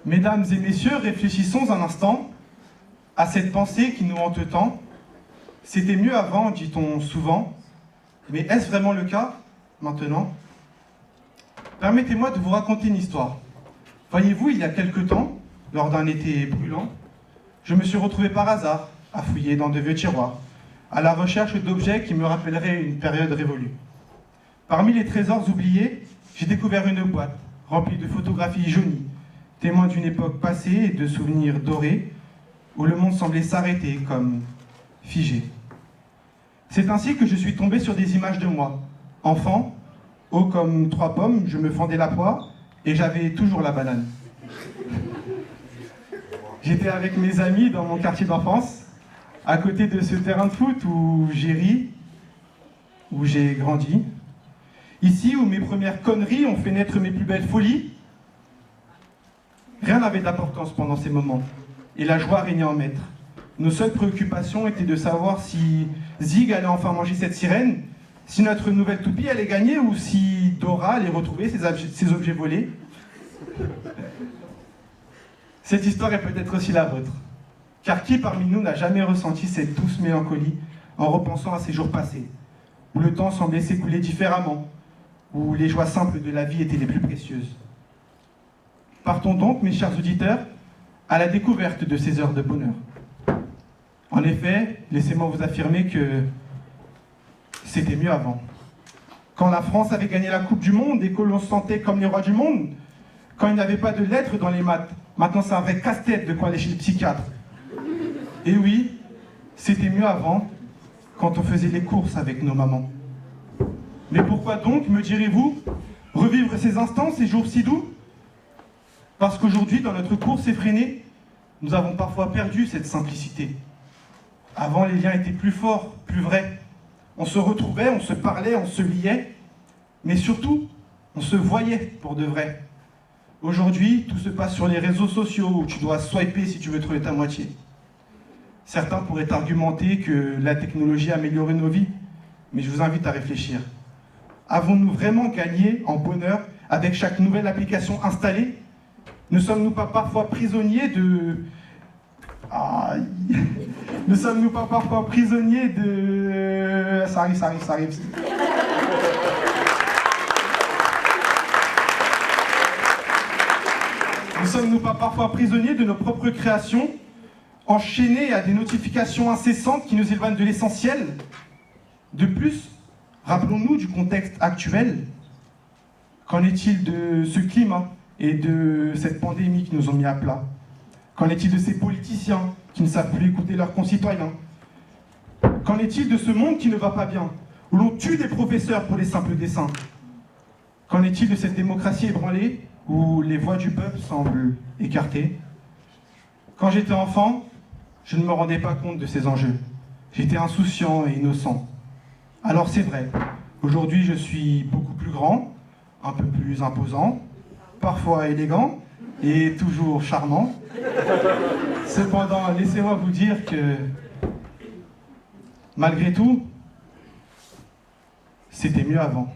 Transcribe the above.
Mesdames et messieurs, réfléchissons un instant à cette pensée qui nous hante tant. C'était mieux avant, dit-on souvent, mais est-ce vraiment le cas maintenant? Permettez-moi de vous raconter une histoire. Voyez-vous, il y a quelque temps, lors d'un été brûlant, je me suis retrouvé par hasard à fouiller dans de vieux tiroirs, à la recherche d'objets qui me rappelleraient une période révolue. Parmi les trésors oubliés, j'ai découvert une boîte remplie de photographies jaunies, témoins d'une époque passée et de souvenirs dorés, où le monde semblait s'arrêter comme figé. C'est ainsi que je suis tombé sur des images de moi. Enfant, haut comme 3 pommes, je me fendais la poire et j'avais toujours la banane. J'étais avec mes amis dans mon quartier d'enfance, à côté de ce terrain de foot où j'ai ri, où j'ai grandi. Ici où mes premières conneries ont fait naître mes plus belles folies. Rien n'avait d'importance pendant ces moments, et la joie régnait en maître. Nos seules préoccupations étaient de savoir si Zig allait enfin manger cette sirène, si notre nouvelle toupie allait gagner, ou si Dora allait retrouver ses objets volés. Cette histoire est peut-être aussi la vôtre. Car qui parmi nous n'a jamais ressenti cette douce mélancolie en repensant à ces jours passés, où le temps semblait s'écouler différemment, où les joies simples de la vie étaient les plus précieuses. Partons donc, mes chers auditeurs, à la découverte de ces heures de bonheur. En effet, laissez-moi vous affirmer que c'était mieux avant. Quand la France avait gagné la Coupe du Monde et que l'on se sentait comme les rois du monde, quand il n'y avait pas de lettres dans les maths, maintenant c'est un vrai casse-tête de quoi aller chez le psychiatre. Et oui, c'était mieux avant, quand on faisait les courses avec nos mamans. Mais pourquoi donc, me direz-vous, revivre ces instants, ces jours si doux? Parce qu'aujourd'hui, dans notre course effrénée, nous avons parfois perdu cette simplicité. Avant, les liens étaient plus forts, plus vrais. On se retrouvait, on se parlait, on se liait, mais surtout, on se voyait pour de vrai. Aujourd'hui, tout se passe sur les réseaux sociaux où tu dois swiper si tu veux trouver ta moitié. Certains pourraient argumenter que la technologie a amélioré nos vies, mais je vous invite à réfléchir. Avons-nous vraiment gagné en bonheur avec chaque nouvelle application installée? Ne sommes-nous pas parfois prisonniers de... Ne sommes-nous pas parfois prisonniers de... Ça arrive. Ne sommes-nous pas parfois prisonniers de nos propres créations, enchaînés à des notifications incessantes qui nous éloignent de l'essentiel? De plus, rappelons-nous du contexte actuel. Qu'en est-il de ce climat et de cette pandémie qui nous ont mis à plat? Qu'en est-il de ces politiciens qui ne savent plus écouter leurs concitoyens? Qu'en est-il de ce monde qui ne va pas bien, où l'on tue des professeurs pour les simples dessins? Qu'en est-il de cette démocratie ébranlée, où les voix du peuple semblent écartées? Quand j'étais enfant, je ne me rendais pas compte de ces enjeux. J'étais insouciant et innocent. Alors c'est vrai, aujourd'hui je suis beaucoup plus grand, un peu plus imposant, parfois élégant et toujours charmant. Cependant, laissez-moi vous dire que, malgré tout, c'était mieux avant.